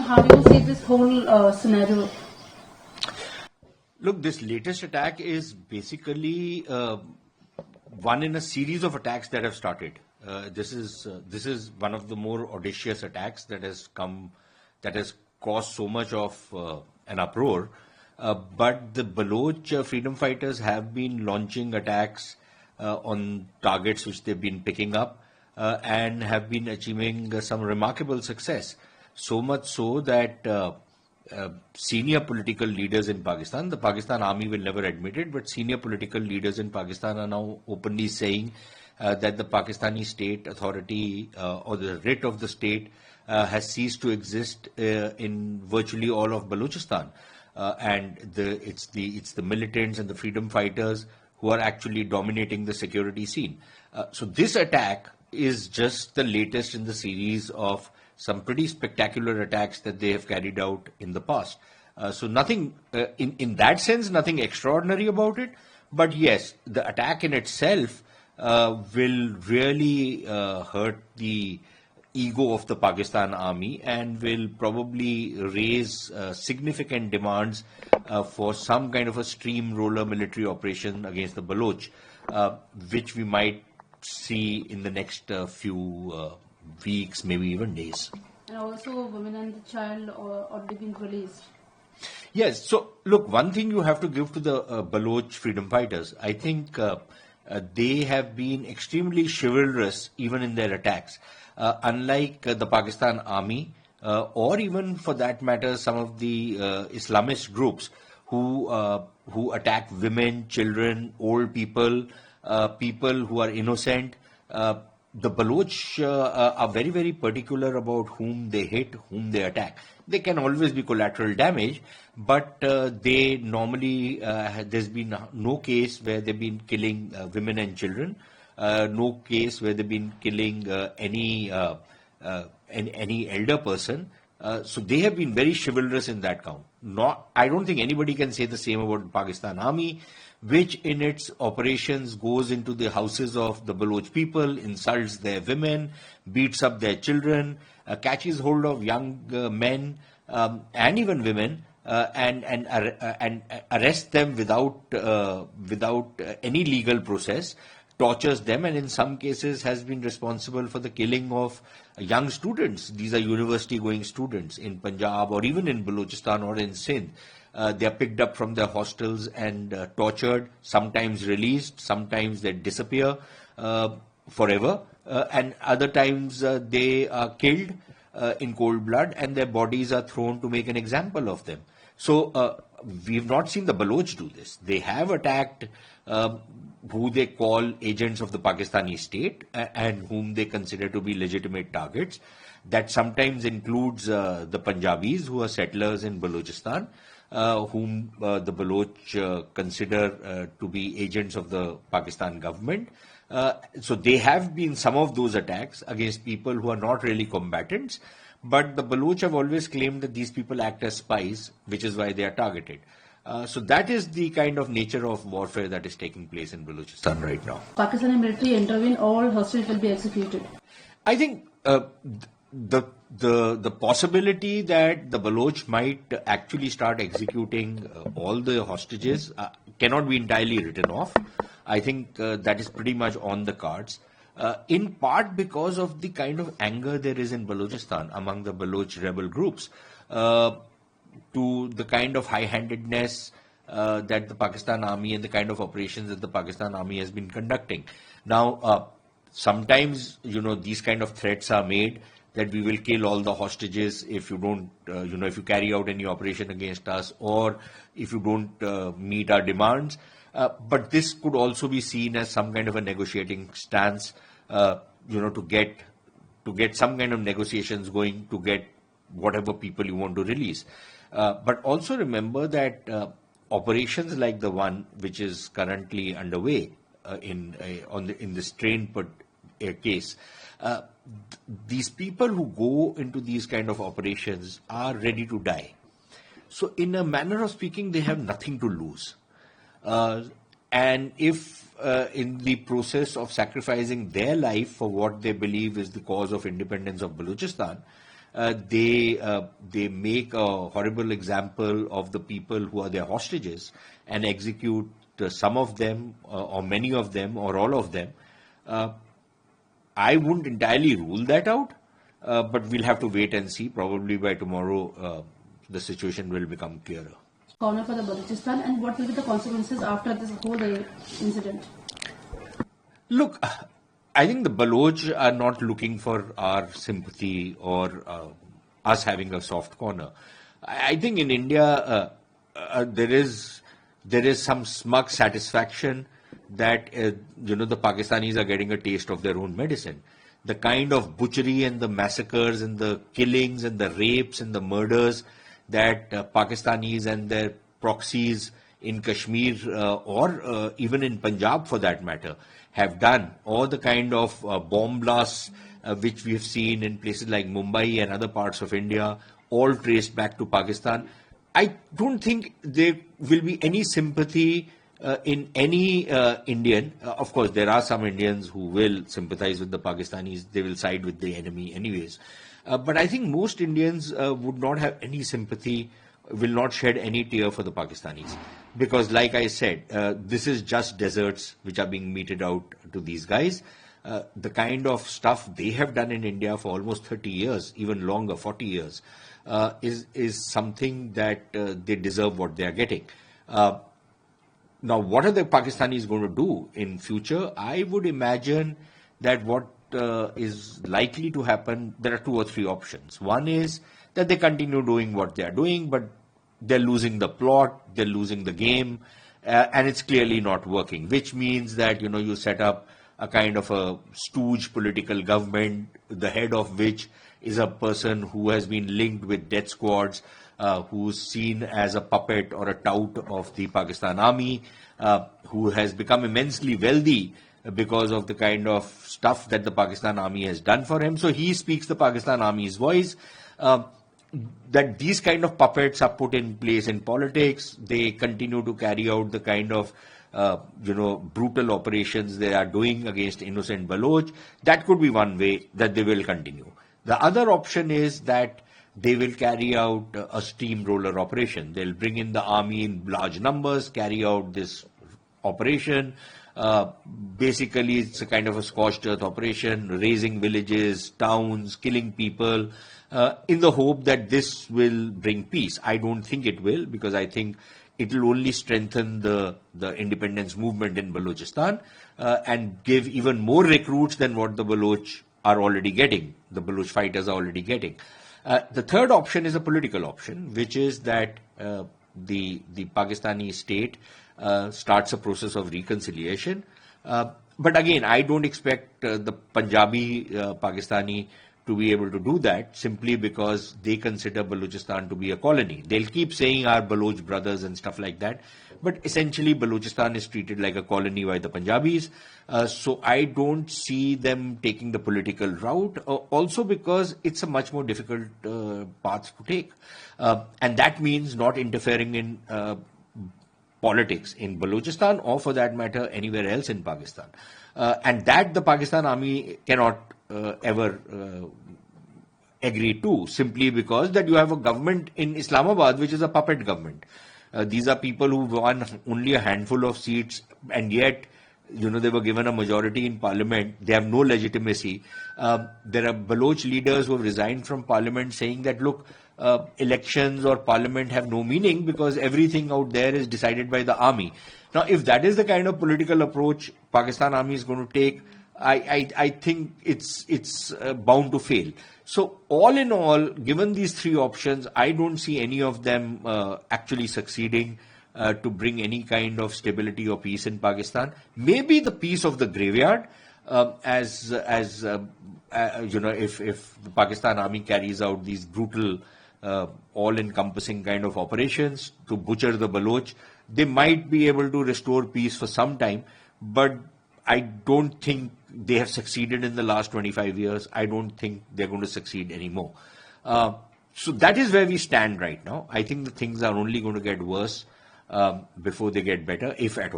how do you see this whole scenario? Look, this latest attack is basically one in a series of attacks that have started. This is one of the more audacious attacks that has caused so much of an uproar. But the Baloch freedom fighters have been launching attacks on targets which they've been picking up and have been achieving some remarkable success. So much so that senior political leaders in Pakistan, the Pakistan army will never admit it, but senior political leaders in Pakistan are now openly saying that the Pakistani state authority or the writ of the state has ceased to exist in virtually all of Balochistan. And it's the militants and the freedom fighters who are actually dominating the security scene. So this attack is just the latest in the series of some pretty spectacular attacks that they have carried out in the past. So nothing, in that sense, nothing extraordinary about it. But yes, the attack in itself will really hurt the ego of the Pakistan army and will probably raise significant demands for some kind of a steamroller military operation against the Baloch, which we might see in the next few weeks, maybe even days. And also women and the child already been released. Yes, so look, one thing you have to give to the Baloch freedom fighters, I think they have been extremely chivalrous even in their attacks. Unlike the Pakistan army, or even for that matter, some of the Islamist groups who attack women, children, old people, people who are innocent, the Baloch are very, very particular about whom they hit, whom they attack. They can always be collateral damage, but they normally, there's been no case where they've been killing women and children, no case where they've been killing any elder person. So they have been very chivalrous in that count. I don't think anybody can say the same about the Pakistan army, which in its operations goes into the houses of the Baloch people, insults their women, beats up their children, catches hold of young men and even women, and arrests them without any legal process, tortures them, and in some cases has been responsible for the killing of young students. These are university-going students in Punjab or even in Balochistan or in Sindh. They are picked up from their hostels and tortured, sometimes released, sometimes they disappear forever, and other times they are killed in cold blood and their bodies are thrown to make an example of them. So we've not seen the Baloch do this. They have attacked who they call agents of the Pakistani state and whom they consider to be legitimate targets. That sometimes includes the Punjabis who are settlers in Balochistan, whom the Baloch consider to be agents of the Pakistan government. So they have been some of those attacks against people who are not really combatants, but the Baloch have always claimed that these people act as spies, which is why they are targeted. So that is the kind of nature of warfare that is taking place in Balochistan right now. Pakistani military intervene, all hostages will be executed. I think the possibility that the Baloch might actually start executing all the hostages cannot be entirely written off. I think that is pretty much on the cards. In part because of the kind of anger there is in Balochistan among the Baloch rebel groups to the kind of high-handedness that the Pakistan army and the kind of operations that the Pakistan army has been conducting. Now, sometimes, these kind of threats are made that we will kill all the hostages if you don't, if you carry out any operation against us or if you don't meet our demands. But this could also be seen as some kind of a negotiating stance, to get some kind of negotiations going to get whatever people you want to release. But also remember that operations like the one which is currently underway in this train case, these people who go into these kind of operations are ready to die. So in a manner of speaking, they have nothing to lose. And if in the process of sacrificing their life for what they believe is the cause of independence of Balochistan, they make a horrible example of the people who are their hostages and execute some of them or many of them or all of them. I wouldn't entirely rule that out, but we'll have to wait and see. Probably by tomorrow, the situation will become clearer. Corner for the Balochistan, and what will be the consequences after this whole incident? Look, I think the Baloch are not looking for our sympathy or us having a soft corner. I think in India there is some smug satisfaction that the Pakistanis are getting a taste of their own medicine. The kind of butchery and the massacres and the killings and the rapes and the murders that Pakistanis and their proxies in Kashmir or even in Punjab for that matter have done, or the kind of bomb blasts which we have seen in places like Mumbai and other parts of India, all traced back to Pakistan. I don't think there will be any sympathy in any Indian. Of course, there are some Indians who will sympathize with the Pakistanis. They will side with the enemy anyways. But I think most Indians would not have any sympathy, will not shed any tear for the Pakistanis. Because like I said, this is just deserts which are being meted out to these guys. The kind of stuff they have done in India for almost 30 years, even longer, 40 years, is something that they deserve what they are getting. Now, what are the Pakistanis going to do in future? I would imagine that what is likely to happen, there are 2 or 3 options. One is that they continue doing what they are doing, but they're losing the plot, they're losing the game, and it's clearly not working, which means that, you set up a kind of a stooge political government, the head of which is a person who has been linked with death squads, who's seen as a puppet or a tout of the Pakistan army, who has become immensely wealthy because of the kind of stuff that the Pakistan army has done for him. So he speaks the Pakistan army's voice. That these kind of puppets are put in place in politics. They continue to carry out the kind of brutal operations they are doing against innocent Baloch. That could be one way that they will continue. The other option is that they will carry out a steamroller operation. They'll bring in the army in large numbers, carry out this operation. Basically, it's a kind of a scorched earth operation, razing villages, towns, killing people, in the hope that this will bring peace. I don't think it will, because I think it will only strengthen the independence movement in Balochistan and give even more recruits than what the Baloch are already getting, the Baloch fighters are already getting. The third option is a political option, which is that the Pakistani state starts a process of reconciliation. But again, I don't expect the Punjabi Pakistani to be able to do that simply because they consider Balochistan to be a colony. They'll keep saying our Baloch brothers and stuff like that, but essentially Balochistan is treated like a colony by the Punjabis. So I don't see them taking the political route, also because it's a much more difficult path to take. And that means not interfering in politics in Balochistan or for that matter anywhere else in Pakistan. And that the Pakistan army cannot ever agree to, simply because that you have a government in Islamabad which is a puppet government. These are people who won only a handful of seats, and yet they were given a majority in parliament. They have no legitimacy. There are Baloch leaders who have resigned from parliament saying that, look, elections or parliament have no meaning because everything out there is decided by the army. Now, if that is the kind of political approach Pakistan army is going to take, I think it's bound to fail. So all in all, given these 3 options, I don't see any of them actually succeeding to bring any kind of stability or peace in Pakistan. Maybe the peace of the graveyard, if the Pakistan army carries out these brutal, all-encompassing kind of operations to butcher the Baloch, they might be able to restore peace for some time, but I don't think they have succeeded in the last 25 years. I don't think they're going to succeed anymore. So that is where we stand right now. I think the things are only going to get worse before they get better, if at all.